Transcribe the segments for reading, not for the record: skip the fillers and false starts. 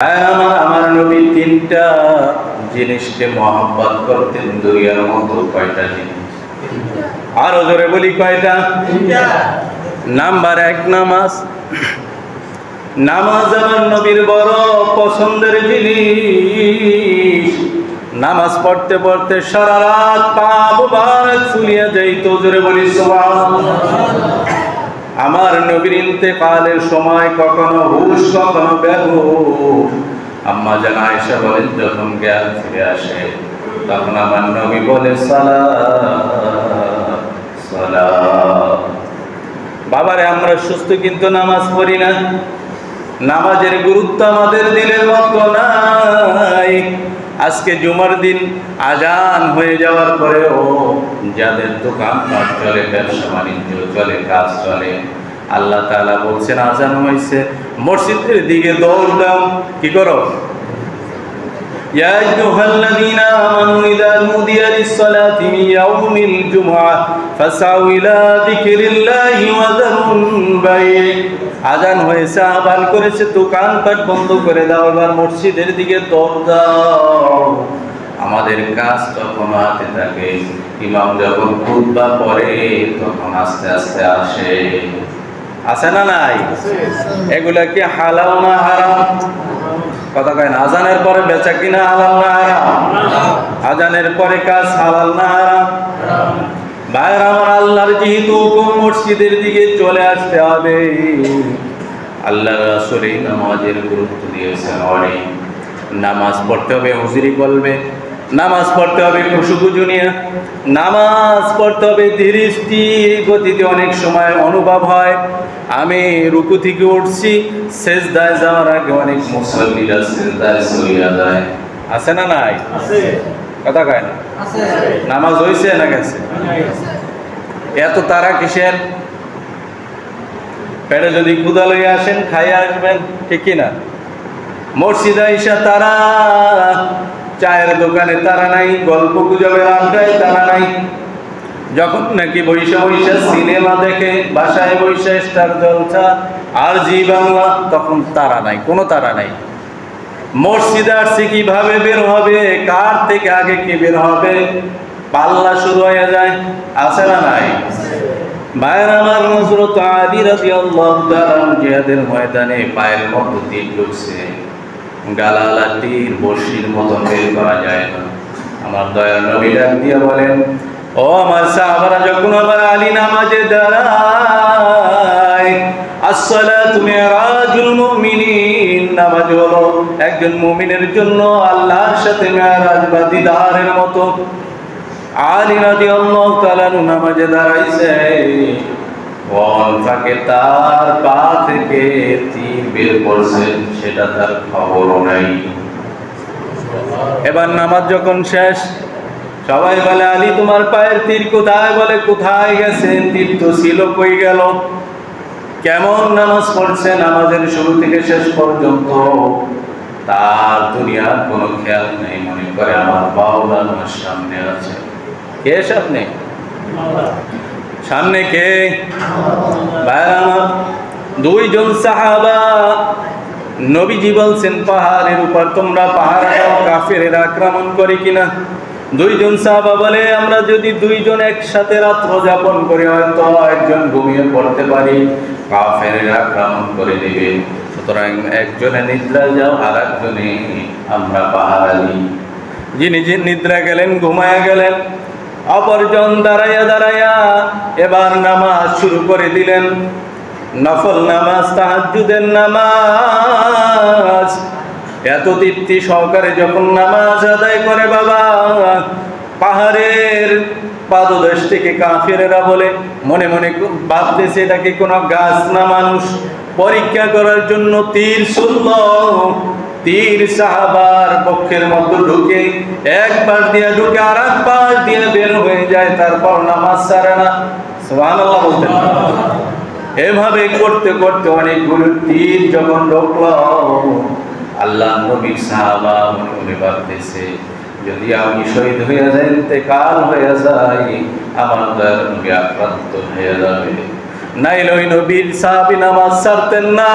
আমার নবী তিনটা জিনিসকে মহব্বত করতেন দুনিয়ার মতো। কয়টা জিনিস? আরো জোরে বলি, কয়টা? নাম্বার এক, নামাজ। নামাজ আমার নবীর বড় পছন্দের জিনিস। নামাজ পড়তে পড়তে সারা রাত পা মুবারক ফুলিয়ে যাইত। জোরে বলি সুবহানাল্লাহ। আমার নবীর ইন্তেকালের সময় কখনো হুশ কখনো বেহুশ। আম্মা জান আয়েশা বলেন, যখন জ্ঞান ফিরে আসে তখন আমার নবী বলে, সালাত সালাত। বাবারে, আমরা সুস্থ কিন্তু নামাজ পড়ি না। নামাজের গুরুত্ব আমাদের দিলের মতো নাই। আজকে জুমার দিন আজান হয়ে যাওয়ার পরেও যাদের দোকানপাট চলে, ব্যবসা বাণিজ্য চলে, কাজ চলে, আল্লাহ তাআলা বলছেন আজান হয়েছে, মসজিদের দিকে দৌড় দাও। কি করো? ইয়া আইয়ুহাল্লাযীনা আমানু ইযা নুদিয়া লিস-সালাতি মিন ইয়াউমিল জুমআহ ফাসআউ ইলা যিকরিল্লাহি ওয়া যারুল বাই'। আজান হয়েছে, আহ্বান করেছে, দোকানপাট বন্ধ করে দাও, এবার মসজিদের দিকে দৌড় দাও। আমাদের কাজ তখন হাতে থাকে, ইমাম যখন খুতবা পড়ে তখন আস্তে আস্তে আসে। আছে না নাই? এগুলা কি হালাল না হারাম? কথা কয় না। আজানের পরে বেচা কিনা হালাল না হারাম? আজানের পরে কাজ হালাল না হারাম? ভাইরা আমার, আল্লাহর যেহেতু হুকুম, মসজিদের দিকে চলে আসতে হবে। আল্লাহর রাসূল এই নামাজের গুরুত্ব দিয়েছেন অনেক। নামাজ পড়তে হবে হুজুরি করবে, নামাজ পড়তে হবে খুশুখুজু নিয়ে, নামাজ পড়তে হবে ধীর স্থির গতিতে। অনেক সময় অনুভব হয় আমি রুকু থেকে উঠছি, সেজদায় যাওয়ার আগে অনেক মুসল্লিরা সেজদায় চলিয়া যায়। আছে না নাই? কথা কয় না। নামাজ হয়েছে না গেছে? এত তারা কিসের? পেটে যদি ক্ষুধা লইয়া আসেন, খাইয়া আসবেন, ঠিক কিনা? মসজিদে আইসা তারা, চায়ের দোকানে তারা নাই, গল্প গুজবের আড্ডায় তারা নাই। যখন নাকি বৈশা বৈশা সিনেমা দেখে, বাসায় বৈশা স্টার জলসা আর জি বাংলা, তখন তারা নাই, কোনো তারা নাই। মসজিদে আসছে কিভাবে বের হবে, কার থেকে আগে কি বের হবে, পাল্লা শুরু হয়ে যায়। আছে না নাই? ভাইয়ের আমার, হযরত আলী রাদিয়াল্লাহু তাআলা জিহাদের ময়দানে পায়ের মধ্যে তীর ঢুকছে, গালালা তীর বর্ষির মতন বের করা যায় না। আমার দয়ার নবী ডাক দিয়ে বলেন, ও আমার সাহাবারা, যখন আমার আলী নামাজে দাঁড়ায়, আসসালাতু মিরাজুল মুমিনিন, নামাজ হলো একজন মুমিনের জন্য আল্লাহর সাথে মেরাজ বা দিদারের মতো। আলী রাদিয়াল্লাহু তাআলা নামাজে দাঁড়াইছে, কোন ফাঁকে তার পা থেকে তীর বের করছে সেটা তার খবরও নাই। এবার নামাজ যখন শেষ, সবাই বলে, আলী তোমার পায়ের তীর কোথায়? বলে, কোথায় গেছে? তীর তো ছিল, কই গেল? কেমন নামাজ পড়ছে, নামাজের শুরু থেকে শেষ পর্যন্ত তার দুনিয়ার কোনো খেয়াল নেই। মনে করে আমার বাউল আমার সামনে আছে। কে সামনে? সামনে কে? ভাইরা আমার, দুইজন সাহাবা, নবীজি বলছেন পাহাড়ের উপর তোমরা পাহাড় কাফেরেরা আক্রমণ করে কিনা। দুইজন সাহাবা বলে, আমরা যদি দুইজন একসাথে রাত্র যাপন করি হয়তো একজন ঘুমিয়ে পড়তে পারি, কাফেরেরা আক্রমণ করে দিবে, সুতরাং একজনে নিদ্রা যাও আর একজনে আমরা পাহারালি। যিনি নিদ্রা গেলেন, ঘুমায়া গেলেন, অপরজন দাঁড়াইয়া দাঁড়াইয়া এবার নামাজ শুরু করে দিলেন। নফল নামাজ, তাহাজ্জুদের নামাজ। এত তৃপ্তি সহকারে যখন নামাজ আদায় করে বাবা, পাহাড়ের পাদদেশ থেকে কাফেরেরা বলে, মনে মনে ভাবতেছে এটা কি কোনো গাছ না মানুষ, পরীক্ষা করার জন্য তীর ছুড়ল। তীর সাহাবার বক্ষের মধ্যে ঢুকে, এক পাশ দিয়ে ঢুকে আর এক পাশ দিয়ে বের হয়ে যায়, তারপর নামাজ ছাড়ে না। সুবহানাল্লাহ বলতেন। এভাবে করতে করতে অনেকগুলো তীর যখন ঢুকল, আল্লাহ নবীর সাহাবা মনে মনে ভাবতেছে, যদি আমি শহীদ হয়ে যাই, ইন্তেকাল হয়ে যাই, আমার দয়ার নবী আক্রান্ত হয়ে যাবে। নাইলে ওই নবীর সাহাবী নামাজ ছাড়তেন না।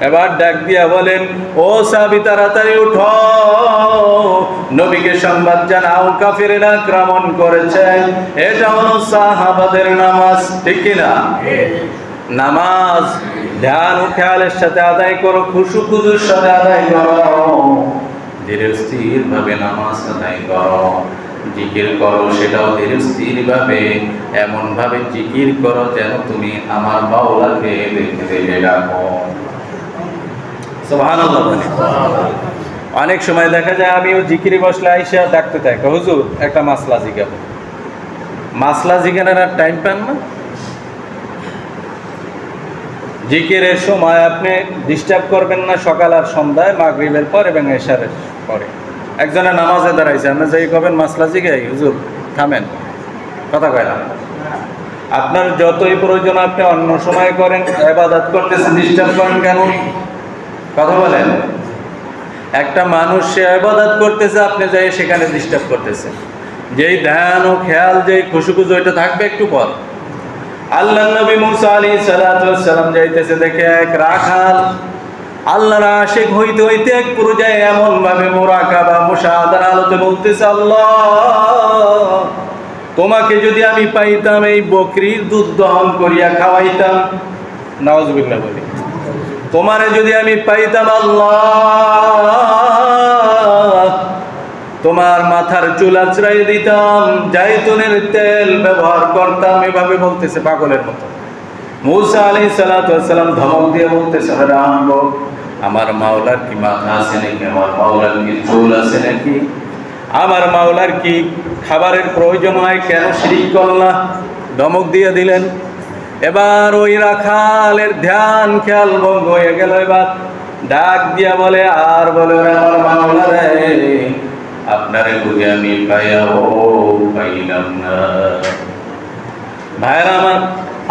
এবার ডাক দিয়া বলেন, ও সাহাবী তাড়াতাড়ি উঠো, নবীকে সংবাদ জানাও কাফিরেরা আক্রমণ করেছে। এটা হলো সাহাবাদের নামাজ, ঠিক কিনা? নামাজ ধ্যান ও খেয়ালের সাথে আদায় করো, খুশু খুজুর সাথে আদায় করো, ধীরে স্থির ভাবে নামাজ আদায় করো। জিকির করো, সেটাও ধীরে স্থির ভাবে, এমন ভাবে জিকির করো যেন তুমি আমার মাওলাকে দেখতে ডাকো। সুবহানাল্লাহ। অনেক সময় দেখা যায় আমিও জিকিরে বসলে আইসা ডাকতে থাকি, হুজুর একটা মাসলা জিজ্ঞাবো। মাসলা জিজ্ঞানের আর টাইম পান না। জিকিরের সময় আপনি ডিস্টার্ব করবেন না, সকাল আর সন্ধ্যায়, মাগরিবের পর এবং এশারের পরে। একজনের নামাজে দাঁড়াইছে, আপনি যাই কবেন মাসলা জিগাই, হুজুর থামেন, কথা কয় না। আপনার যতই প্রয়োজন আপনি অন্য সময় করেন, ইবাদত করতেছেন, ডিস্টার্ব করেন কেন? কথা বলেন। একটা মানুষ সে ইবাদত করতেছে, আপনি যাই সেখানে ডিস্টার্ব করতেছেন। যেই ধ্যান ও খেয়াল, যেই খুশুখুজু, ওইটা থাকবে একটু পর। আল্লাহ নবী মুসা আলাইহিস সালাতু ওয়াস সালাম যাইতেছে, দেখে এক রাখাল আল্লাহর আশিক হইতে হইতে এক পর্যায়ে এমন ভাবে মুরাকাবা মুশাহাদার আলোতে বলতেছে, আল্লাহ তোমাকে যদি আমি পাইতাম এই বকরির দুধ দহন করিয়া খাওয়াইতাম, নাউজুবিল্লাহ বলি, তোমারে যদি আমি পাইতাম আল্লাহ, তোমার মাথার চুল আঁচড়াই দিতাম, জাইতুনের তেল ব্যবহার করতাম। এভাবে বলতেছে পাগলের মতো। মুসা আলাইহিস সালাতু ওয়াস সালাম ধমক দিয়ে বলতেছে, রামগো, আমার মাওলার কি মাথা আছে নাকি? আমার মাওলার কি চুল আছে নাকি? আমার মাওলার কি খাবারের প্রয়োজন হয়? কেন শিরিক করলা? ধমক দিয়ে দিলেন। এবার ওই রাখালের ধ্যান খেয়াল ভঙ্গ হয়ে গেল। এবার ডাক দিয়া বলে, আর বলে, আমার মাওলা রে, আপনারে বুঝে আমি পাইলাম না। ভাইরা আমার,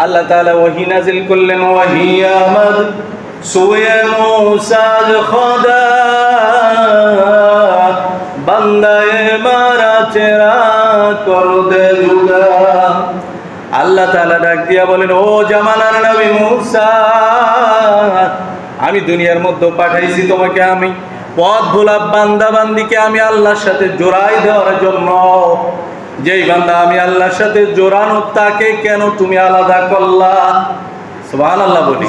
আল্লাহ তাআলা ওহী নাযিল করলেন, ওহী আমার সুয়ে মুসার খোদা বান্দায়ে মারা চেরা কর দে জুদা। আল্লাহ তাআলা ডাক দিয়া বলেন, ও জামানার নবী মুসা, আমি দুনিয়ার মধ্যে পাঠাইছি তোমাকে আমি পথ ভোলা বান্দা বান্দিকে আমি আল্লাহর সাথে জোড়াই দেওয়ার জন্য। যেই বান্দা আমি আল্লাহর সাথে জোড়ানো, তাকে কেন তুমি আলাদা করলা? সুবহানাল্লাহ বলি।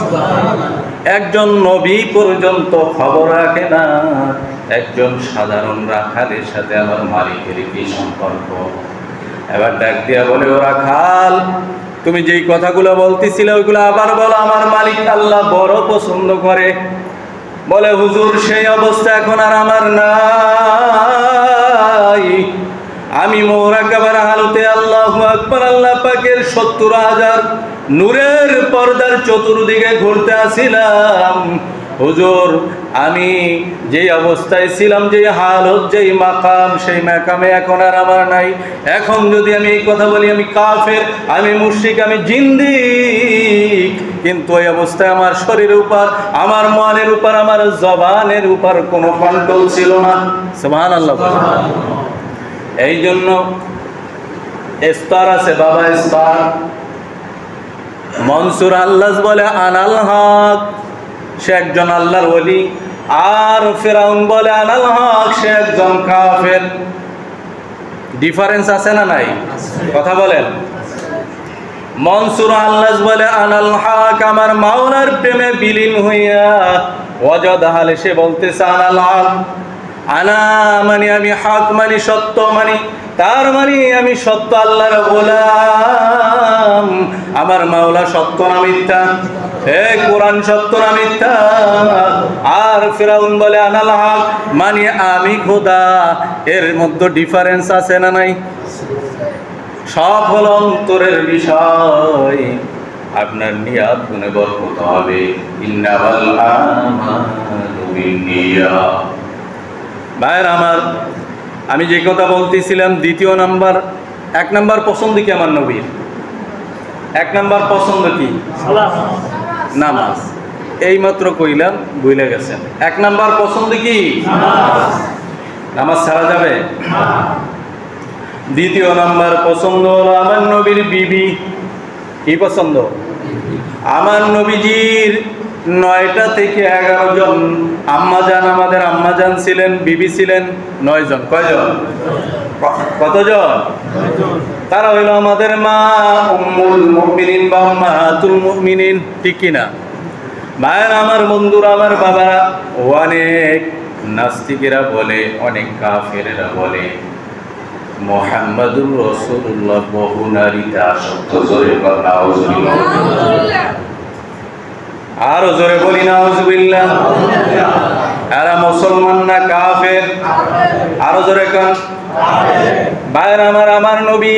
একজন নবী পর্যন্ত খবর রাখে না, একজন সাধারণ রাখালের সাথে আমার মালিকের কি সম্পর্ক? এবার ডাক দিয়া বলে, ও রাখাল, তুমি যেই কথাগুলো বলতেছিলে ওইগুলো আবার বলো। আমার মালিক আল্লাহ বড় পছন্দ করে। বলে, হুজুর সেই অবস্থা এখন আর আমার নাই। আমি মুরাকাবার হালতে আল্লাহু আকবার, আল্লাহ পাকের ৭০,০০০ নূরের পর্দার চতুর্দিকে ঘুরতে আসিলাম। হুজুর, আমি যেই অবস্থায় ছিলাম, যেই হালত, যেই মাকাম, সেই মাকামে এখন আর আমার নাই। এখন যদি আমি এই কথা বলি, আমি কাফের, আমি মুশরিক, আমি জিন্দিক। কিন্তু ওই অবস্থায় আমার শরীরের উপর, আমার মনের উপর, আমার জবানের উপর কোনো কন্ট্রোল ছিল না। সুবহানাল্লাহ। এই জন্য ইস্তার আছে বাবা, ইস্তার। মনসুর আল্লাহ বলে আনাল হক, সে একজন আল্লাহর ওলি। আর ফেরাউন বলে আনাল হক, সে একজন কাফের। ডিফারেন্স আছে না নাই? কথা বলেন। মনসুর আল্লাহ বলে আনাল হক, আমার মাওলার প্রেমে বিলীন হইয়া ওয়াজদ হালে সে বলতেছে আনাল হক। আনা মানে আমি, হক মানে সত্য, মানে তার মানে আমি সত্য, আল্লাহর গোলাম। আমার মাওলা সত্য না মিথ্যা? হে কোরআন সত্য না মিথ্যা? আর ফিরাউন বলে আনাল হক, মানে আমি খোদা। এর মধ্যে ডিফারেন্স আছে না নাই? সব হল অন্তরের বিষয়। আপনার নিয়াত গুণে বরকত হবে। ইন্নামাল আমালু বিন্নিয়াত। ভাইয়ের আমার, আমি যে কথা বলতেছিলাম, দ্বিতীয় নাম্বার, ১ নাম্বার পছন্দ কি আমার নবীর? ১ নাম্বার পছন্দ কি? নামাজ। এইমাত্র কইলাম, ভুলে গেছেন। ১ নাম্বার পছন্দ কি? নামাজ ছাড়া যাবে? দ্বিতীয় নাম্বার পছন্দ হলো আমার নবীর বিবি। কি পছন্দ? আমার নবীজির 9টা থেকে 11 জন আম্মাজান, আমাদের আম্মাজান ছিলেন, বিবি ছিলেন 9 জন। কয়জন? কতজন? তারা হইল আমাদের মা উম্মুল মুমিনিন বা উম্মাহাতুল মুমিনিন, ঠিক কিনা? ভাইয়ের আমার, বন্ধুরা আমার, বাবারা, অনেক নাস্তিকেরা বলে, অনেক কাফেরেরা বলে মুহাম্মাদুর রাসূলুল্লাহ বহু নারীতে আসক্ত। জোরে বল নাউজুবিল্লাহ। আরো জোরে বলি নাউজুবিল্লাহ। এরা মুসলমান না কাফের? আরো জোরে কান। ভাইয়ের আমার, আমার নবী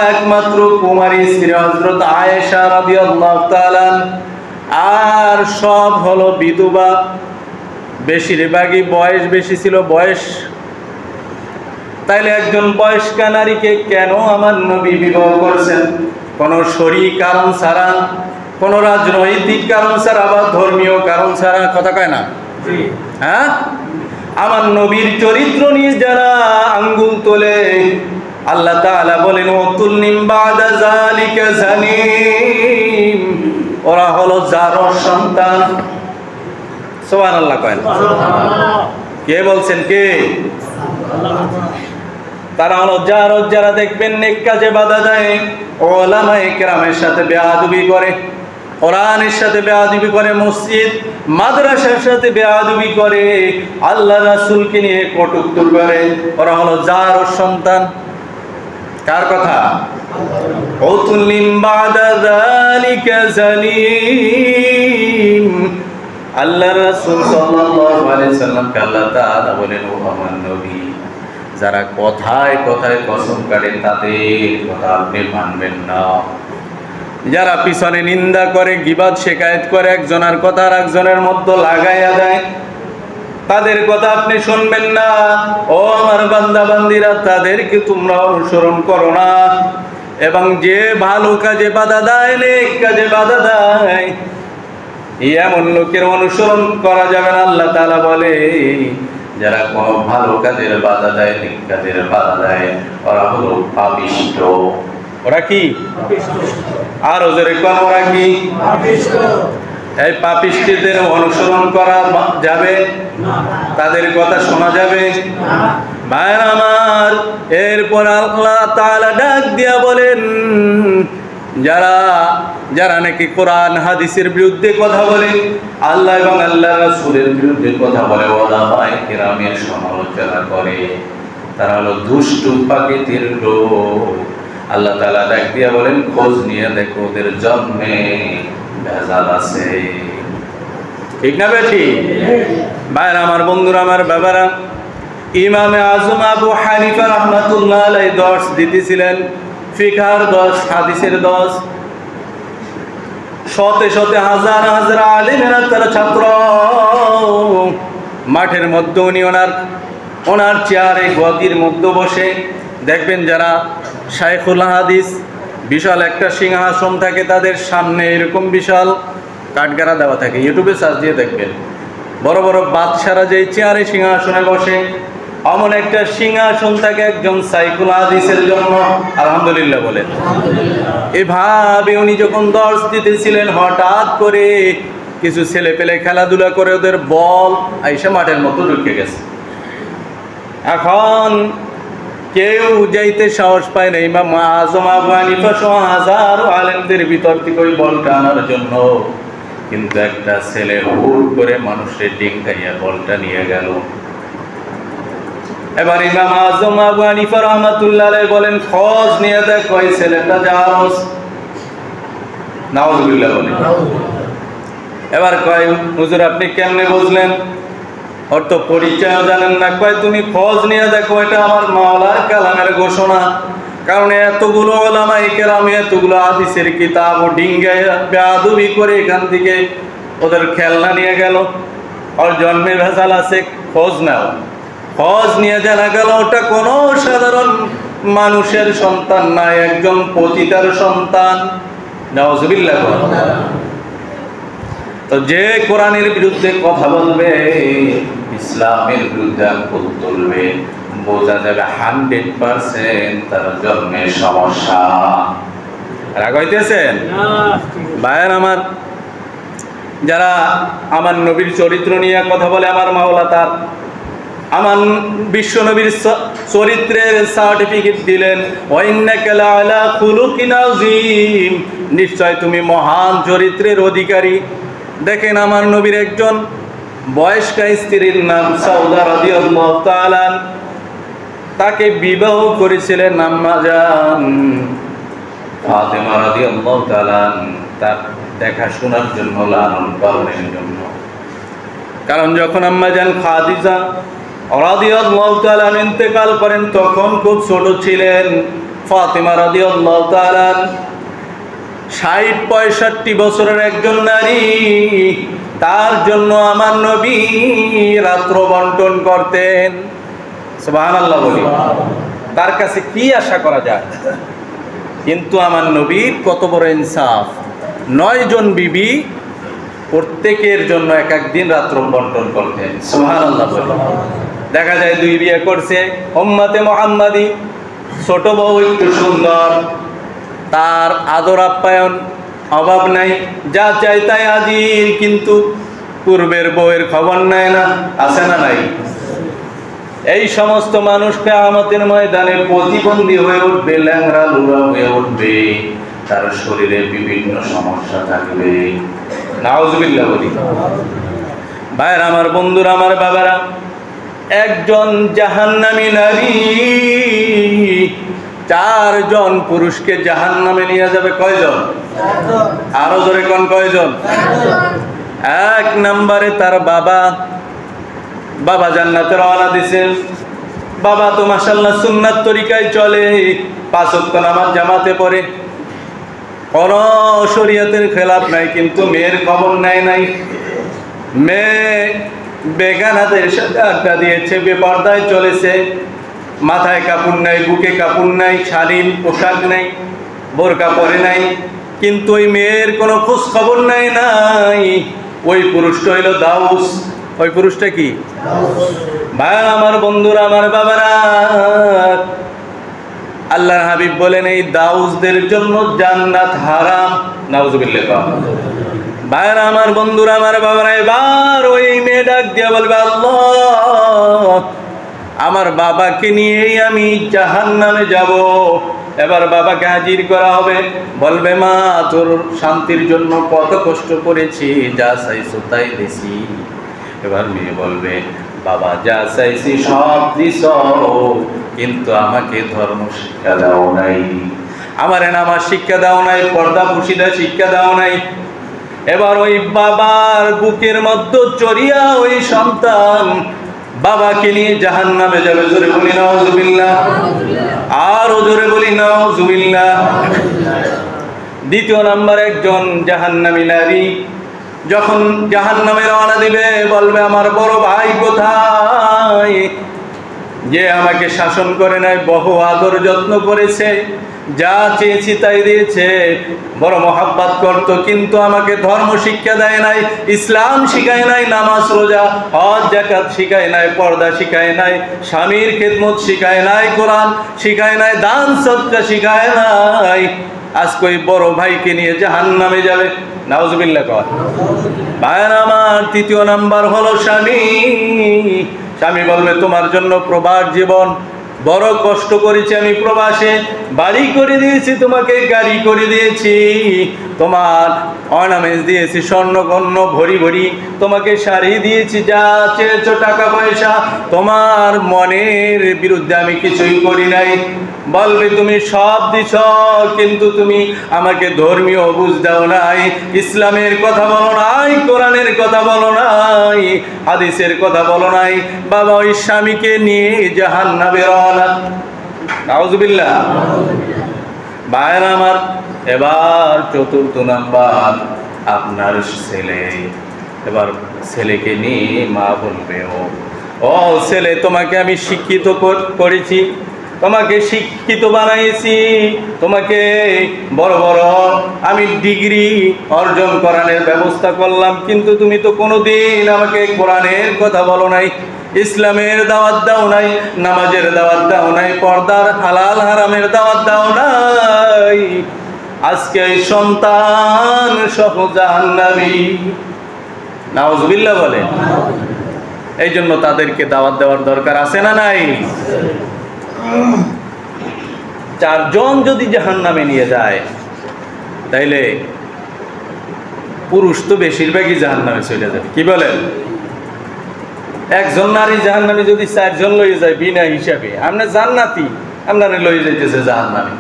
একমাত্র কুমারী স্ত্রী হযরত আয়েশা রাদিয়াল্লাহু তাআলা, আর সব হলো বিধবা। বেশিরভাগই বয়স বেশি ছিল, বয়স। তাইলে একজন বয়স্কা নারীকে কেন আমার নবী বিবাহ করছেন? কোন শরীর কারণ ছাড়া, কোন রাজনৈতিক কারণ ছাড়া বা ধর্মীয় কারণ ছাড়া। কথা কয় না? হ্যাঁ, আমার নবীর চরিত্র নিয়ে যারা আঙ্গুল তোলে, আল্লাহ তাআলা বলেন ওয়াতুল্লিম বাদা যালিকা জানিম, ওরা হলো জারর সন্তান। সুবহানাল্লাহ কয় না? কে বলছেন? কে? তারা হলো জারর, যারা দেখবেন নেক কাজে বাধা দেয়, উলামায়ে কেরামের সাথে বেয়াদবি করে, কোরআনের সাথে বেয়াদবি করে, মসজিদ মাদ্রাসার সাথে বেয়াদবি করে, আল্লাহ রাসূলকে নিয়ে কটূক্তি করে, ওরা হলো জারর সন্তান। কার কথা? উতুল্লিম বাদা যালিকা জালিম। আল্লাহ রাসূল সাল্লাল্লাহু আলাইহি সাল্লামকে আল্লাহ তাআলা বলেন, ও আমার নবী, যারা কথায় কথায় কসম কাটে তাদের কথা আপনি মানবেন না। যারা পিছনে নিন্দা করে, গীবত শিকায়েত করে, একজনের কথা আর একজনের মধ্যে লাগাইয়া দেয়, তাদের কথা আপনি শুনবেন না। ও আমার বান্দা বান্দিরা, তাদেরকে তোমরা অনুসরণ করো না। এবং যে ভালো কাজে বাধা দেয়, নেক কাজে বাধা দেয়, এমন লোকের অনুসরণ করা যাবে না। আল্লাহ তাআলা বলে, যারা কোনো ভালো কাজের বাধা দেয়, নেক কাজের বাধা দেয়, ওরা হলো পাপিষ্ঠ। ওরা কি? আর ওদের কোন? ওরা কি? এই পাপিষ্ঠদের অনুসরণ করা যাবে না, তাদের কথা শোনা যাবে না। ভাইরা আমার, এরপর আল্লাহ তাআলা ডাক দিয়া বলেন, যারা যারা নাকি কোরআন হাদিসের বিরুদ্ধে কথা বলে, আল্লাহ এবং আল্লাহ রাসূলের বিরুদ্ধে কথা বলে, ওলামায়ে কেরামের সমালোচনা করে, তারা হলো দুষ্টু প্রকৃতির লোক। আল্লাহ তাআলা ডাক দিয়া বলেন, খোঁজ নিয়ে দেখো, ওদের জন্মে ভেজাল আছে। ঠিক না বেঠি? ভাইরা আমার, বন্ধুরা আমার, বাবারা, ইমামে আজম আবু হানিফা রাহমাতুল্লাহ আলাইহি দর্শ দিতেছিলেন, ফিকহার দর্শ, হাদিসের দর্শ। শতে শতে হাজার হাজার আলেমেরা তার ছাত্র। মাঠের মধ্যে উনি ওনার চেয়ারে গদির মধ্যে বসে দেখবেন, যারা শাইখুল হাদিস, বিশাল একটা সিংহাসন থাকে তাদের সামনে, এরকম বিশাল কাঠগাড়া দেওয়া থাকে। ইউটিউবে সার্চ দিয়ে দেখবেন, বড় বড় বাদশারা যেই চেয়ারে সিংহাসনে বসে, এমন একটা সিংহাসন থাকে একজন শাইখুল হাদিসের জন্য। আলহামদুলিল্লাহ বলেন। এভাবে উনি যখন দর্শ দিতেছিলেন, হঠাৎ করে কিছু ছেলে পেলে খেলাধুলা করে ওদের বল আইসা মাঠের মতো ঢুকে গেছে। এখন কেউ যাইতে সাহস পায় না। ইমাম আজম আবু হানিফা সহ হাজারো আলেমদের ভিতর থেকে ওই বলটা আনার জন্য, কিন্তু একটা ছেলে হুট করে মানুষের ডিঙ্গাইয়া বলটা নিয়ে গেল। এবার ইমাম আজম আবু হানিফা রাহমাতুল্লাহ আলাইহি বলেন, খোঁজ নিয়ে দেখ ওই ছেলেটা জারজ। নাউজুবিল্লাহ বলেন। এবার কয়, হুজুর আপনি কেমনে বুঝলেন? ওর তো পরিচয় জানেন না। কয়, তুমি খোঁজ নিয়ে দেখো, এটা আমার মাওলার কালামের ঘোষণা। কারণ এতগুলো উলামায়ে কেরাম, এতগুলো হাদিসের কিতাব ও ডিঙ্গায় বেয়াদবি করে এখান থেকে ওদের খেলনা নিয়ে গেল। ওর জন্মে ভেজাল আছে, খোঁজ নাও। খোঁজ নিয়ে জানা গেল ওটা কোনো সাধারণ মানুষের সন্তান না, একজন পতিতার সন্তান। নাউজুবিল্লাহ। তো যে কোরআনের বিরুদ্ধে কথা বলবে, ইসলামের বিরুদ্ধে আঙ্গুল তুলবে, বোঝা যাবে 100% তার জন্মের সমস্যা। রাগ হইতেছেন? ভাইয়ের আমার, যারা আমার নবীর চরিত্র নিয়ে কথা বলে, আমার মাওলা তার আমার বিশ্ব নবীর চরিত্রের সার্টিফিকেট দিলেন, ওয়া ইন্নাকা লাআলা খুলুকিন আযীম, নিশ্চয় তুমি মহান চরিত্রের অধিকারী। দেখেন আমার নবীর একজন বয়স্কা স্ত্রীর নাম সাউদা রাদিয়াল্লাহু তাআলা, তাকে বিবাহ করেছিলেন আম্মা জান ফাতেমা রাদিয়াল্লাহু তাআলা, তার দেখাশোনার জন্য, লালন পালনের জন্য। কারণ যখন আম্মা জান খাদিজা রাদিয়াল্লাহু তাআলা ইন্তেকাল করেন তখন খুব ছোট ছিলেন। ফাতেমা রাদিয়াল্লাহু তাআলা ৬০-৬৫ বছরের একজন নারী, তার জন্য আমার নবী রাত্র বন্টন করতেন। সুবহানাল্লাহ বলি, তার কাছে কি আশা করা যায়? কিন্তু আমার নবীর কত বড় ইনসাফ, ৯ জন বিবি, প্রত্যেকের জন্য এক এক দিন রাত্র বন্টন করতেন। সুবহানাল্লাহ বলি। দেখা যায় 2 বিয়ে করছে, উম্মতে মুহাম্মাদি, ছোট বউ একটু সুন্দর, তার আদর আপ্যায়ন অভাব নাই, যা চাই তাই হাজির, কিন্তু পূর্বের বউয়ের খবর নেয় না, আছে না নাই? এই সমস্ত মানুষ কিয়ামতের ময়দানে প্রতিবন্ধী হয়ে উঠবে, ল্যাংড়া লুলা হয়ে উঠবে, তার শরীরে বিভিন্ন সমস্যা থাকবে। নাউজুবিল্লাহ বলি। ভাইরা আমার, বন্ধুরা আমার, বাবারা, একজন জাহান্নামী নারী 4 জন পুরুষকে জাহান্নামে নিয়ে যাবে। কয়জন? আরো জোরে কোন কয়জন? 1 নম্বরে তার বাবা জান্নাতে রওনা দিছে। বাবা তো মাশাআল্লাহ সুন্নাত তরিকায় চলে, 5 ওয়াক্ত নামাজ জামাতে পড়ে, কোন শরীয়তের খেলাফ নাই, কিন্তু মেয়ের খবর নেয় নাই। মেয়ে বেগানাদের সাথে আড্ডা দিয়েছে, বেপর্দায় চলেছে, মাথায় কাপড় নাই, বুকে কাপড় নাই, শালীন পোশাক নাই, বোরকা পরে নাই, কিন্তু ওই মেয়ের কোনো খোঁজ খবর নাই। ওই পুরুষটা হইল দাউস। ওই পুরুষটা কি? ভাই আমার, বন্ধুরা আমার, বাবারা, আল্লাহর হাবিব বলেন এই দাউসদের জন্য জান্নাত হারাম। নাউজুবিল্লাহ। ভাইরা আমার, বন্ধুরা আমার, বাবারা, এবার ওই মেয়ে ডাক দিয়া বলবে, আল্লাহ, আমার বাবাকে নিয়েই আমি জাহান্নামে যাব। এবার বাবাকে হাজির করা হবে, বলবে, মা, তোর শান্তির জন্য কত কষ্ট করেছি, যা চাইছো তাই দিছি। এবার মেয়ে বলবে, বাবা, যা চাইছি সব দিছ, কিন্তু আমাকে ধর্ম শিক্ষা দাও নাই, আমার নামাজ শিক্ষা দাও নাই, পর্দা পুশিদা শিক্ষা দাও নাই। এবার ওই বাবার বুকের মধ্যে চড়িয়া ওই সন্তান বাবাকে নিয়ে জাহান্নামে যাবে। জোরে বলি নাউজুবিল্লাহ, আর জোরে বলি নাউজুবিল্লাহ। 2 নম্বর একজন জাহান্নামী নারী যখন জাহান্নামে রওনা দিবে, বলবে, আমার বড় ভাই কোথায়, যে আমাকে শাসন করে নাই, বহু আদর যত্ন করেছে, যা চেয়েছি তাই দিয়েছে, বড় মহাব্বত করত, কিন্তু আমাকে ধর্ম শিক্ষা দেয় নাই, ইসলাম শিখায় নাই, নামাজ রোজা হজ যাকাত শিখায় নাই, পর্দা শিখায় নাই, স্বামীর খেদমত শিখায় নাই, কোরআন শিখায় নাই, দান সদকা শিখায় নাই। আজকে ওই বড় ভাইকে নিয়ে জাহান্নামে যাবে। নাউজুবিল্লাহ কর। ভাইরা আমার, 3 নাম্বার হলো স্বামী। স্বামী বলবে, তোমার জন্য প্রবাস জীবন, বড় কষ্ট করেছি আমি প্রবাসে, বাড়ি করে দিয়েছি তোমাকে, গাড়ি করে দিয়েছি, তোমার অর্নামেন্টস দিয়েছি, স্বর্ণগণ্য ভরি ভরি, তোমাকে শাড়ি দিয়েছি, যা চেয়েছো টাকা পয়সা, তোমার মনের বিরুদ্ধে আমি কিছুই করি নাই। বলবে, তুমি সব দিছ, কিন্তু তুমি আমাকে ধর্মীয় বুঝ দাও নাই, ইসলামের কথা বলো নাই, কোরআনের কথা বলো নাই, হাদিসের কথা বলো নাই। বাবা ওই স্বামীকে নিয়ে জাহান্নামে রওনা। নাউজুবিল্লাহ। ভাইরা আমার, এবার 4 নাম্বার আপনার ছেলে। এবার ছেলেকে নিয়ে মা বলবে, ও ছেলে, তোমাকে আমি শিক্ষিত করেছি, তোমাকে শিক্ষিত বানাইছি, তোমাকে বড় বড় আমি ডিগ্রি অর্জন করানোর ব্যবস্থা করলাম, কিন্তু তুমি তো কোনোদিন আমাকে কোরআনের কথা বলো নাই, ইসলামের দাওয়াত দাও নাই, নামাজের দাওয়াত দাও নাই, পর্দার হালাল হারামের দাওয়াত দাও নাই। আজকে এই সন্তান সহ জাহান্নামী। নাউজুবিল্লাহ বলেন। এই জন্য তাদেরকে দাওয়াত দেওয়ার দরকার আছে না নাই? 4 জন যদি জাহান্নামে নিয়ে যায় তাইলে পুরুষ তো বেশিরভাগই জাহান্নামে চলে যাবে। কি বলেন? একজন নারী জাহান্নামে যদি 4 জন লইয়ে যায় বিনা হিসাবে, আপনি জান্নাতি আপনারে লইয়ে যাইতেছে জাহান্নামে,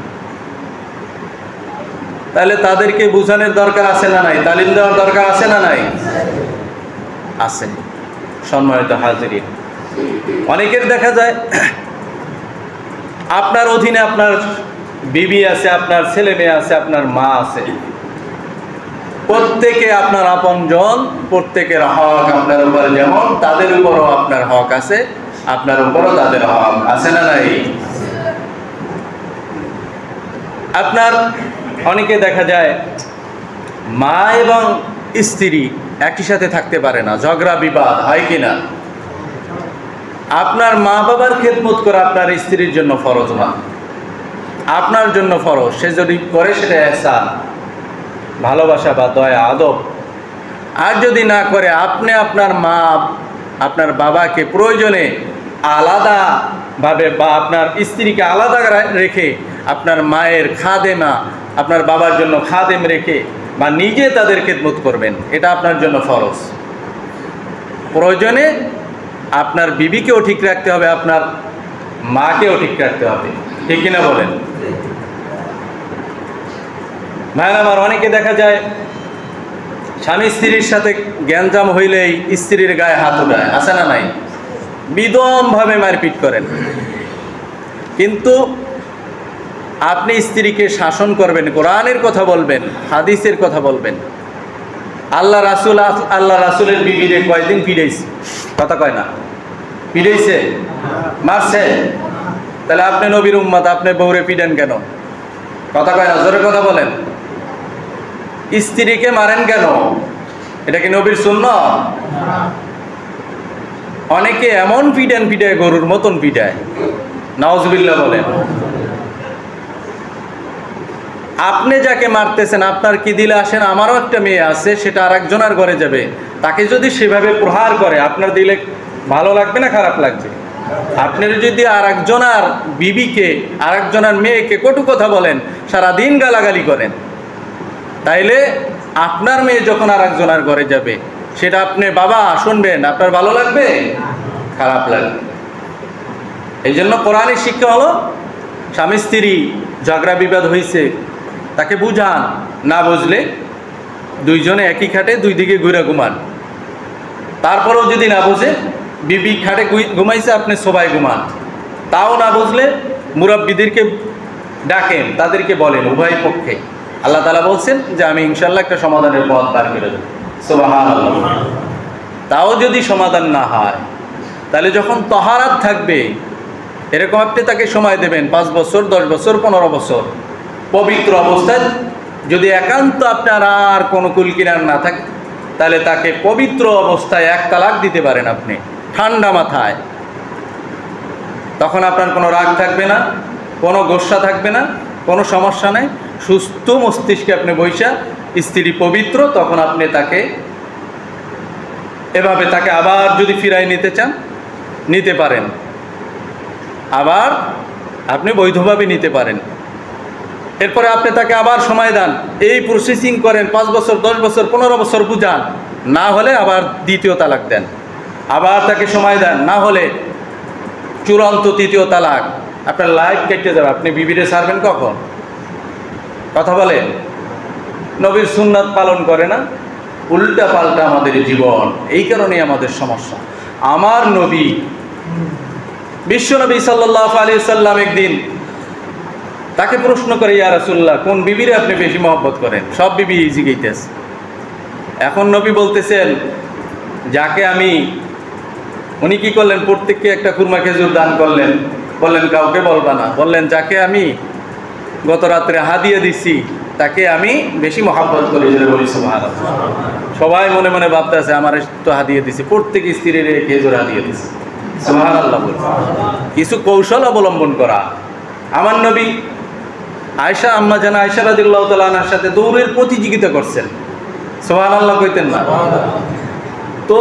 তাহলে তাদেরকে বুঝানোর দরকার আছে না নাই? তালিম দেওয়ার দরকার আছে না নাই? আছে। সম্মানিত হাজিরিন, অনেকের দেখা যায় আপনার অধীনে আপনার বিবি আছে, আপনার ছেলে মেয়ে আছে, আপনার মা আছে, প্রত্যেকে আপনার আপনজন, প্রত্যেকের হক আপনার উপর যেমন তাদের উপরও আপনার হক আছে, আপনার উপরও তাদের হক আছে না নাই? আপনার অনেকে দেখা যায় মা এবং স্ত্রী একই সাথে থাকতে পারে না, ঝগড়া বিবাদ হয় কিনা? আপনার মা বাবার খেদমত করা আপনার স্ত্রীর জন্য ফরজ না, আপনার জন্য ফরজ। সে যদি করে সেটা ইহসান, ভালোবাসা বা দয়া আদব। আর যদি না করে, আপনি আপনার মা আপনার বাবাকে প্রয়োজনে আলাদাভাবে বা আপনার স্ত্রীকে আলাদা রেখে আপনার মায়ের খাদেমা, আপনার বাবার জন্য খাদেম রেখে বা নিজে তাদের খেদমত করবেন, এটা আপনার জন্য ফরজ। প্রয়োজনে আপনার বিবিকেও ঠিক রাখতে হবে, আপনার মাকেও ঠিক রাখতে হবে। ঠিক কিনা বলেন? ভাই আমার, অনেকে দেখা যায় স্বামী স্ত্রীর সাথে গ্যাঞ্জাম হইলেই স্ত্রীর গায়ে হাত উঠায়, আছে না নাই? বিদমভাবে মারপিট করেন। কিন্তু আপনি স্ত্রীকে শাসন করবেন, কোরআনের কথা বলবেন, হাদিসের কথা বলবেন। আল্লাহ রাসূলের বিবিরে কয়দিন পিড়াইছে? কথা কয় না? পিড়াইছে, মারছে। তাহলে আপনি নবীর উম্মত, আপনি বউরে পিডেন কেন? কথা কয় না? জোরে কথা বলেন। স্ত্রীকে মারেন কেন? এটা কি নবীর সুন্নাত? অনেকে এমন পিটায় গরুর মতন পিটায়, নাউজুবিল্লাহ বলেন। আপনি যাকে মারতেছেন, আপনার কি দিলে আসেন? আমারও একটা মেয়ে আছে, সেটা আরেকজনের ঘরে যাবে, তাকে যদি সেভাবে প্রহার করে, আপনার দিলে ভালো লাগবে না খারাপ লাগবে? আপনার যদি আরেকজনের বিবিকে, আরেকজনের মেয়েকে কটু কথা বলেন, সারাদিন গালাগালি করেন, তাইলে আপনার মেয়ে যখন আরেকজনের ঘরে যাবে, সেটা আপনি বাবা শুনবেন, আপনার ভালো লাগবে? খারাপ লাগবে। এই জন্য কোরআনের শিক্ষা হলো, স্বামী স্ত্রী ঝগড়া বিবাদ হয়েছে, তাকে বুঝান, না বুঝলে দুইজনে একই খাটে দুই দিকে ঘুরে ঘুমান। তারপরেও যদি না বুঝে, বিবি খাটে ঘুমাইছে, আপনি সবাই ঘুমান, তাও না বুঝলে মুরব্বিদেরকে ডাকেন, তাদেরকে বলেন উভয় পক্ষে। আল্লাহ তাআলা বলছেন যে আমি ইনশাআল্লাহ একটা সমাধানের পথ বার করে দেব। সুবহানাল্লাহ। তাও যদি সমাধান না হয়, তাহলে যখন তহারাত থাকবে, এরকম আপনি তাকে সময় দেবেন 5 বছর, 10 বছর, 15 বছর, পবিত্র অবস্থায়। যদি একান্ত আপনার আর কোনো কুলকিনার না থাকে, তাহলে তাকে পবিত্র অবস্থায় 1 তালাক দিতে পারেন আপনি, ঠান্ডা মাথায়। তখন আপনার কোনো রাগ থাকবে না, কোনো গোস্বা থাকবে না, কোনো সমস্যা নেই। সুস্থ মস্তিষ্কে আপনি বৈশা, স্ত্রী পবিত্র, তখন আপনি তাকে এভাবে তাকে আবার যদি ফিরাই নিতে চান, নিতে পারেন, আবার আপনি বৈধভাবে নিতে পারেন। এরপরে আপনি তাকে আবার সময় দেন, এই প্রসেসিং করেন, 5 বছর, 10 বছর, 15 বছর বুঝান, না হলে আবার দ্বিতীয় তালাক দেন, আবার তাকে সময় দেন, না হলে চূড়ান্ত 3য় তালাক। আপনার লাইফ কেটে যাবে। আপনি বিবিরে ছাড়বেন কখন? কথা বলেন। নবীর সুন্নাত পালন করে না, উল্টা পাল্টা আমাদের জীবন। এই কারণেই আমাদের সমস্যা। আমার নবী, বিশ্বনবী সাল্লাল্লাহু আলাইহি ওয়াসাল্লাম একদিন তাকে প্রশ্ন করে, ইয়া রাসূলুল্লাহ, কোন বিবিরে আপনি বেশি মহব্বত করেন? সব বিবি জিজ্ঞাসা। এখন নবী বলতেছেন, যাকে আমি, উনি কি করলেন? প্রত্যেককে একটা কুরমা খেজুর দান করলেন, বললেন কাউকে বলবা না। বললেন, যাকে আমি গত রাত্রে হাদিয়া দিছি, তাকে আমি বেশি মহব্বত করি। বলি সুবহানাল্লাহ। সবাই মনে মনে ভাবতেছে, আমার তো হাদিয়া দিছি, প্রত্যেক স্ত্রীর খেজুর হাদিয়া দিছি। সুবহানাল্লাহ বলি। কিছু কৌশল অবলম্বন করা। আমার নবী আয়েশা, আম্মা জানা আয়েশা রাদিয়াল্লাহু তাআলা আনহার সাথে দৌড়ের প্রতিযোগিতা করছেন। সুবহানাল্লাহ কইতেন না? তো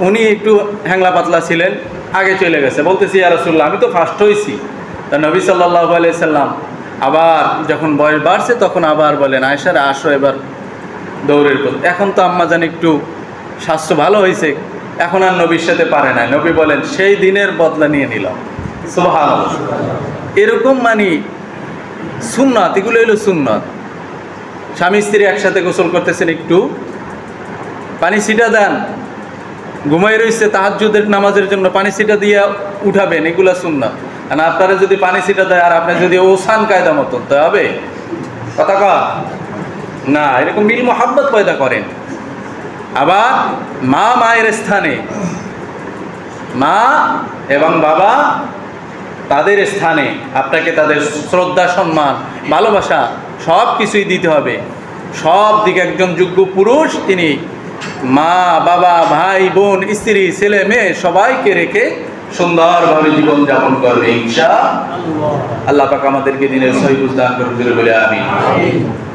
উনি একটু হ্যাংলা পাতলা ছিলেন, আগে চলে গেছে, বলতেছি ইয়া রাসূলুল্লাহ আমি তো ফার্স্ট হয়েছি। তা নবী সাল্লাল্লাহু আলাইহি সাল্লাম আবার যখন বয়স বাড়ছে তখন আবার বলেন আয়েশারা আসো এবার দৌড়ের পথ। এখন তো আম্মা জান একটু স্বাস্থ্য ভালো হয়েছে, এখন আর নবীর সাথে পারে না। নবী বলেন সেই দিনের বদলা নিয়ে নিলাম। সুবহানাল্লাহ। এরকম মানে সুন্নাত, এগুলো হলো সুন্নাত। স্বামী স্ত্রী একসাথে গোসল করতেছেন, একটু পানি ছিটা দেন, ঘুমাই রয়েছে তাহাজ্জুদের নামাজের জন্য পানি ছিটা দিয়ে উঠাবেন, এগুলা সুন্নাত। আর আপনারা যদি পানি ছিটা দেয় আর আপনি যদি ওসান কায়দা মতন, তো হবে কথা কয় না, এরকম মিল মোহাব্বত পয়দা করেন। আবার মা মায়ের স্থানে, মা এবং বাবা তাদের স্থানে আপনাকে তাদের শ্রদ্ধা সম্মান ভালোবাসা সব কিছুই দিতে হবে। সব দিকে একজন যোগ্য পুরুষ তিনি মা বাবা ভাই বোন স্ত্রী ছেলে মেয়ে সবাইকে রেখে সুন্দরভাবে জীবনযাপন করবে ইনশাআল্লাহ। আল্লাহ পাক আমাদেরকে দিনের সহি বুঝদান করুন বলে আমিন।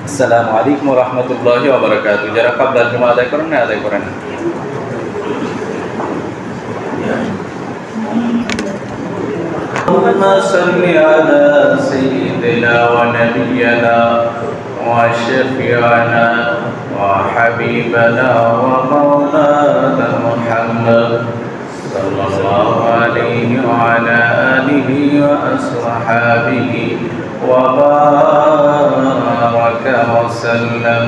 আসসালামু আলাইকুম ওয়া রাহমাতুল্লাহি ওয়া বারাকাতুহু। যারা কাবলার জুমা আদায় করেন না আদায় করেন। اللهم صل على سيدنا ونبينا وشفيعنا وحبيبنا ومولانا محمد صلى الله عليه وعلى آله وأصحابه وبارك وسلم.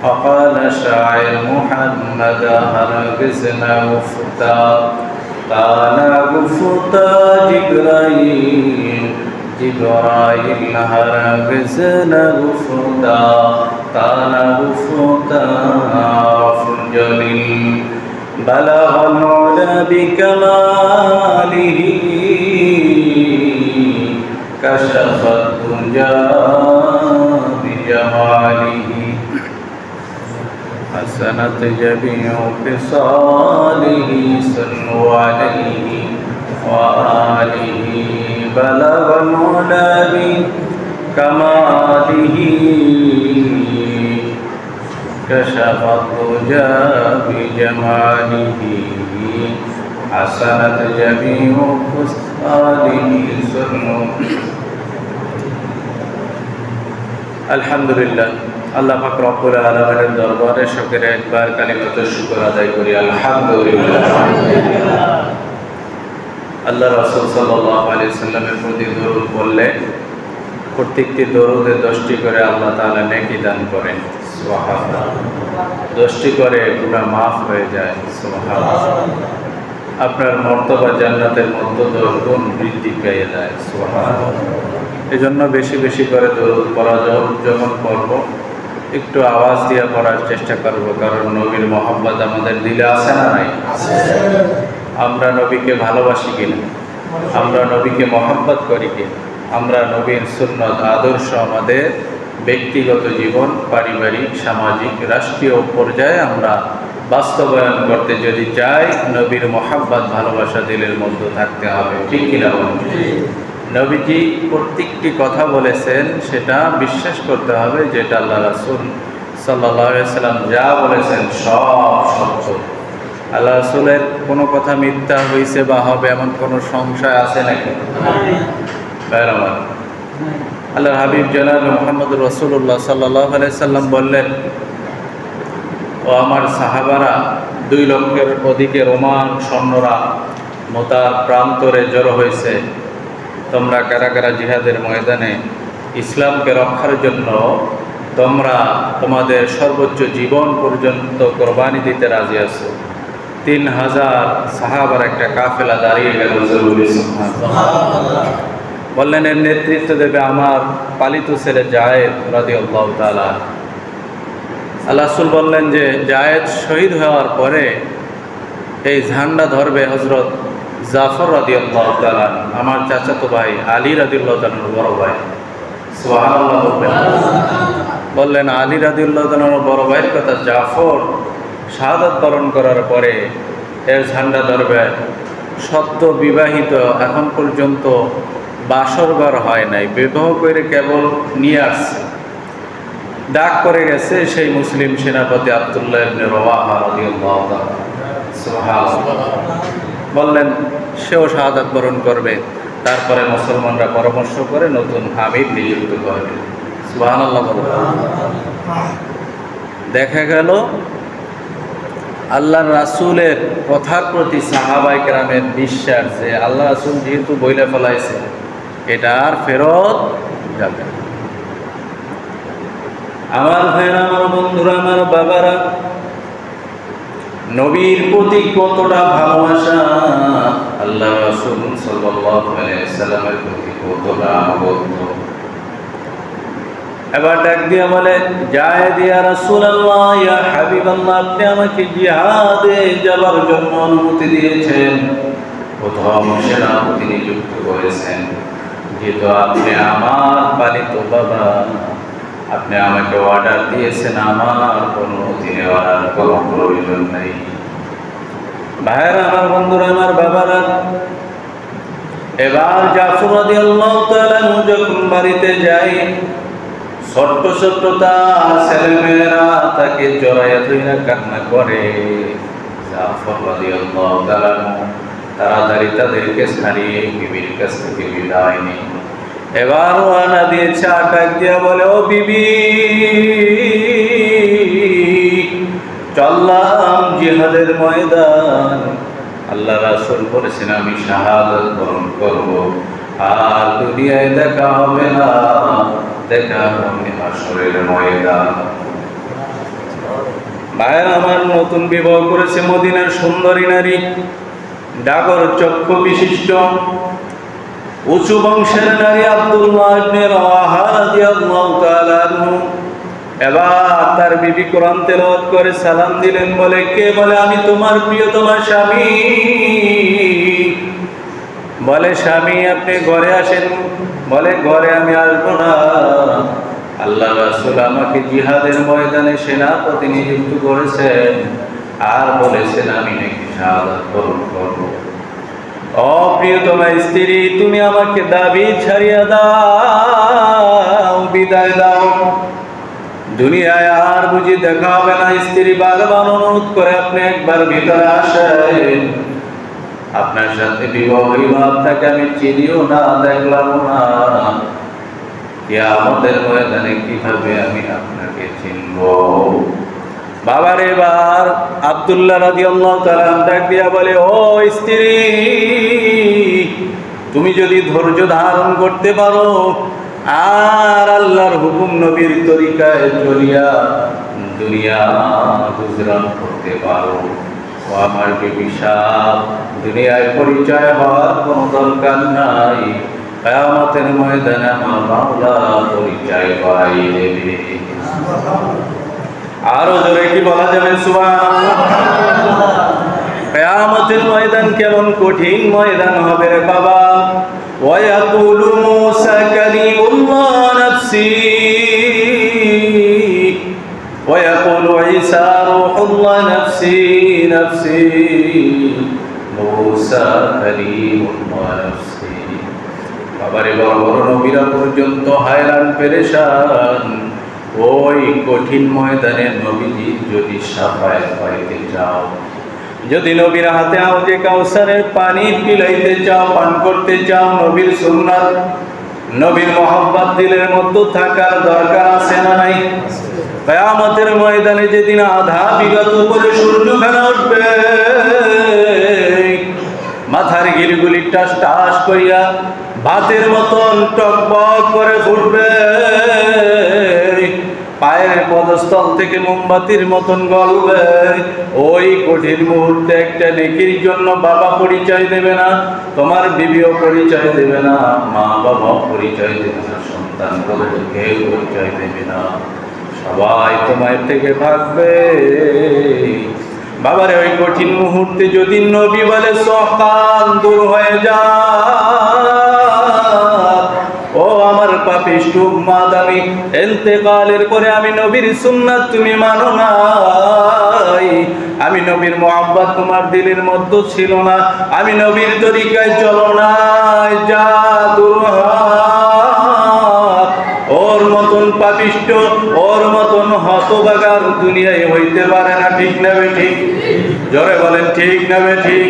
وقال شاعر محمد هرگزنا گفتا তানা গুফতা জিবরাইল জিবরাইল হরগিজনা গুফতা তানা গুফতা ফুজলিল বালাগাল উলা বিকামালিহি কাশাফাত দুজা বিজামালিহি حسنت جميع خصاله صلوا عليه وآله بلغ العلا بكماله كشف الضجى بجماله حسنت جميع خصاله صلوا. الحمد لله আল্লাহ পাক রব্বুল আলামিনের দরবারে শুকরে একবার কালিমাতুল শুকর আদায় করি আলহামদুলিল্লাহ। আল্লাহ রাসূল সাল্লাল্লাহু আলাইহি সাল্লামের প্রতি দরুদ পড়লে প্রত্যেকটি দরুদে 10টি করে আল্লাহ তাআলা নেকি দান করেন, সুবহানাল্লাহ। 10টি করে গুনাহ মাফ হয়ে যায়, সুবহানাল্লাহ। আপনার মর্তবা জান্নাতের মধ্যে 10 গুণ বৃদ্ধি পেয়ে যায়, সুবহানাল্লাহ। এজন্য বেশি বেশি করে দরুদ পড়া যখন পড়ব একটু আওয়াজ দিয়ে পড়ার চেষ্টা করব, কারণ নবীর মহব্বত আমাদের দিলে আছে না নাই? আমরা নবীকে ভালোবাসি কিনা, আমরা নবীকে মহব্বত করি কিনা, আমরা নবীর সুন্নত আদর্শ আমাদের ব্যক্তিগত জীবন, পারিবারিক, সামাজিক, রাষ্ট্রীয় পর্যায়ে আমরা বাস্তবায়ন করতে যদি চাই, নবীর মহব্বত ভালোবাসা দিলের মধ্যে থাকতে হবে, ঠিক কিনা বলুন? নবীজি প্রত্যেকটি কথা বলেছেন সেটা বিশ্বাস করতে হবে, যেটা আল্লাহ রাসূল সাল্লাল্লাহু আলাইহি সাল্লাম যা বলেছেন সব সত্য। আল্লাহ রাসূলের কোনো কথা মিথ্যা হয়েছে বা হবে এমন কোনো সংশয় আছে নাকি? আল্লাহ হাবিব জনাব মুহাম্মদুর রাসূলুল্লাহ সাল্লাল্লাহু আলাইহি সাল্লাম বললেন, ও আমার সাহাবারা, 2 লক্ষের অধিকে রোমান সৈন্যরা মোতার প্রান্তরে জড়ো হয়েছে। তোমরা কারা কারা জিহাদের ময়দানে ইসলামকে রক্ষার জন্য তোমরা তোমাদের সর্বোচ্চ জীবন পর্যন্ত কোরবানি দিতে রাজি আছো? 3000 সাহাবার একটা কাফেলা দাঁড়িয়ে গেল। বললেন এর নেতৃত্ব দেবে আমার পালিত ছেলে যায়েদ রাদিয়াল্লাহু তাআলা। আল্লাহ রাসূল বললেন যে যায়েদ শহীদ হওয়ার পরে এই ঝান্ডা ধরবে হযরত জাফর রাদিয়াল্লাহু তাআলা, আমার চাচাতো ভাই আলী রাদিয়াল্লাহু তাআলার বড় ভাই। সুবহানাল্লাহ বললেন আলী রাদিয়াল্লাহু তাআলার বড় ভাইয়ের কথা। জাফর শাহাদাত বরণ করার পরে এর ঝান্ডা ধরবে। সদ্য বিবাহিত, এখন পর্যন্ত বাসর ঘর হয় নাই, বিবাহ করে কেবল নিয়ে আসছে। ডাক করে গেছে সেই মুসলিম সেনাপতি আব্দুল্লাহ ইবনে রওয়াহা রাদিয়াল্লাহু তাআলা। বললেন সেও শাহাদাত বরণ করবে। তারপরে মুসলমানরা পরামর্শ করে নতুন আমির নিযুক্ত করবে। সুবহানাল্লাহ। দেখা গেল আল্লাহ রাসূলের কথার প্রতি সাহাবায়ে কেরামের বিশ্বাস যে আল্লাহ রাসূল যেহেতু বইলে ফেলাইছে এটা আর ফেরত যাবে না। আমার ভাইরা, আমার বন্ধুরা, আমার বাবারা, নবীর প্রতি কতটা ভালোবাসা, আল্লাহ রাসূল সাল্লাল্লাহু আলাইহি ওয়াসাল্লামের প্রতি কতটা আবদ্ধ। এবার ডাক দিয়া বলে, জায়েদ ইয়া রাসূলুল্লাহ, ইয়া হাবিবাল্লাহ, আপনি আমাকে জিহাদে যাবার জন্য অনুমতি দিয়েছেন, প্রথম সেনাপতি নিযুক্ত করেছেন, যেহেতু আপনি আমার পালিত বাবা, আপনি আমাকে অর্ডার দিয়েছেন, আমার অনুমতি নেওয়ার কোনো প্রয়োজন নেই। ভাইরা, আমার বন্ধুরা, আমার বাবারা, এবার জাফর রাদিয়াল্লাহু তাআলা যখন বাড়িতে যায়, ছোট্ট ছোট্ট তার ছেলেমেয়েরা তাকে জড়াইয়া ধইরা কান্না করে। জাফর রাদিয়াল্লাহু তাআলা তাড়াতাড়ি তাদেরকে ছাড়িয়ে বিবির কাছ থেকে বিদায় নেয়। এবার ওয়ানা দিয়ে ডাক দিয়া বলে, ও বিবি, চললাম জিহাদের ময়দান। আল্লাহ রাসূল বলেছেন আমি শাহাদাত বরণ করব, আর দুনিয়ায় দেখা হবে না, দেখা হবে হাশরের ময়দান। ভাইরা আমার, নতুন বিবাহ করেছে মদিনার সুন্দরী নারী, ডাগর চক্ষু বিশিষ্ট উঁচু বংশের নারী আব্দুল্লাহ ইবনে রাওয়াহা রাদিয়াল্লাহু তাআলা আনহু। এবার তার বিবি কোরআন তেলাওয়াত করে সালাম দিলেন। বলে, কে? বলে, আমি তোমার প্রিয়, তোমার স্বামী। বলে, স্বামী আপনি ঘরে আসেন। বলে, ঘরে আমি আসবো না, আল্লাহ রাসূল আমাকে জিহাদের ময়দানে সেনাপতি নিযুক্ত করেছেন, আর বলেছেন আমি নাকি শাহাদাত বরণ করব। অপ্রিয়তমা স্ত্রী, তুমি আমাকে দাবি ছাড়িয়া দাও, বিদায় দাও, দুনিয়ায় আর বুঝি দেখা হবে না। স্ত্রী বারবার অনুরোধ করে, আপনি একবার ভিতরে আসেন, আপনার সাথে বিবাহ হইল, আপনাকে আমি চিনিও না, দেখলাম না, কিয়ামতের ময়দানে কিভাবে আমি আপনাকে চিনব? বাবার এবার আব্দুল্লাহ রাদিয়াল্লাহু তাআলা ডাক দিয়া বলে, ও স্ত্রী, তুমি যদি ধৈর্য ধারণ করতে পারো আর আল্লাহর হুকুম নবীর তরিকায় চলিয়া দুনিয়া গুজরান করতে পারো, ও আমার বিবি সাহেব, দুনিয়ায় পরিচয় হওয়ার কোনো দরকার নাই, কিয়ামতের ময়দানে আমার মাওলা পরিচয় করাই দেবে। আরো জোরে কি বলা যাবে? সুবহানাল্লাহ। কিয়ামতের ময়দান কেমন কঠিন ময়দান হবে রে বাবা। ওয়ায়াকুলু মূসা কালিমুল্লাহ নাফসি, ওয়ায়াকুলু ঈসা রূহুল্লাহ নাফসি নাফসি, মূসা কালিমুল্লাহ নাফসি। বাবারে, বড় বড় নবীরা পর্যন্ত হায়রান পেরেশান। ওই কঠিন ময়দানে নবীজি যদি সাফায়াত পাইতে চাও, যদি নবীর হাতে হাউজে কাউসারের পানি পিলাইতে চাও, পান করতে চাও, নবীর সুন্নাত, নবীর মহব্বত দিলের মধ্যে থাকার দরকার আছে না নাই? কিয়ামতের ময়দানে যেদিন আধা বিগত করে সূর্য ফেনা উঠবে, মাথার গিলগুলি টাস টাস করিয়া ভাতের মতন টকবক করে ফুটবে, পায়ের পদস্থল থেকে মোমবাতির মতন গলবে। ওই কঠিন মুহূর্তে একটা নেকির জন্য বাবা পরিচয় দেবে না, তোমার বিবিও পরিচয় দেবে না, মা বাবা পরিচয় দেবে না, সন্তান বলতে কেউ পরিচয় দেবে না, সবাই তোমার থেকে ভাগবে। বাবারে, ওই কঠিন মুহূর্তে যদি নবী বলে সকাল দূর হয়ে যা, ও আমার পাপিষ্ঠ উম্মত, আমি ইন্তেকালের পরে আমি নবীর সুন্নাত তুমি মানো নাই, আমি নবীর মুহাব্বত তোমার দিলের মধ্যে ছিল না, আমি নবীর তরিকায় চলো না, যা দূর হ। ওর মতন পাপিষ্ঠ, ওর মতন হতভাগার দুনিয়ায় হইতে পারে না, ঠিক না? ঠিক। জোরে বলেন ঠিক না ঠিক?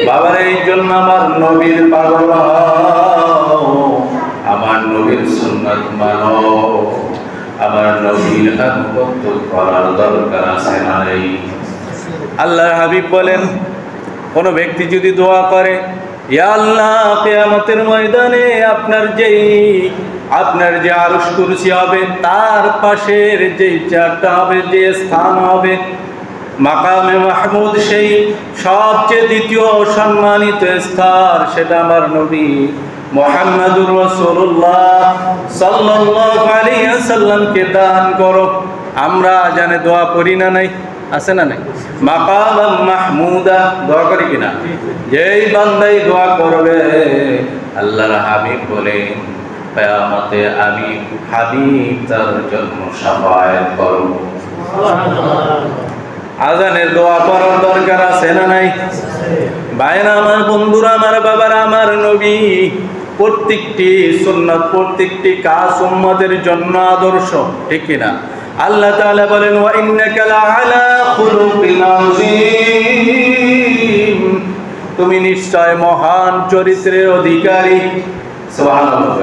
বাবার এই জন্য আমার নবীর পাগল হও, আমার নবীর সুন্নাত মানো, আমার নবীর আনুগত্য করার দরকার আছে না নাই? আল্লাহর হাবিব বলেন, কোন ব্যক্তি যদি দোয়া করে, ইয়া আল্লাহ কিয়ামতের ময়দানে আপনার যে আরশ কুরসি হবে, তার পাশের যে চেয়ারটা হবে, যে স্থান হবে, মাকামে মাহমুদ, সেই সবচেয়ে দ্বিতীয় সম্মানিত স্থান, সেটা আমার নবী মুহাম্মদুর রাসূলুল্লাহ সাল্লাল্লাহু আলাইহি ওয়াসাল্লামকে দান করো। আমরা জানে দোয়া করি না নাই? আছে না নাই? মাকাম মাহমুদা দোয়া করি কিনা? যেই বান্দাই দোয়া করবে, আল্লাহর হাবিব বলে কিয়ামতে আমি হাবিব তার জন্য শাফায়াত করব। আজানের দোয়া পড়ার দরকার আছে না নাই? ভাইরা আমার, বন্ধুরা আমার, বাবারা আমার, নবী প্রত্যেকটি সুন্নাত, প্রত্যেকটি কাজ উম্মতের জন্য আদর্শ, ঠিক কিনা? আল্লাহ তাআলা বলেন, ওয়া ইন্নাকা লাআলা খুলুকিন আযীম, তুমি নিশ্চয় মহান চরিত্রের অধিকারী। সুবহানাল্লাহ।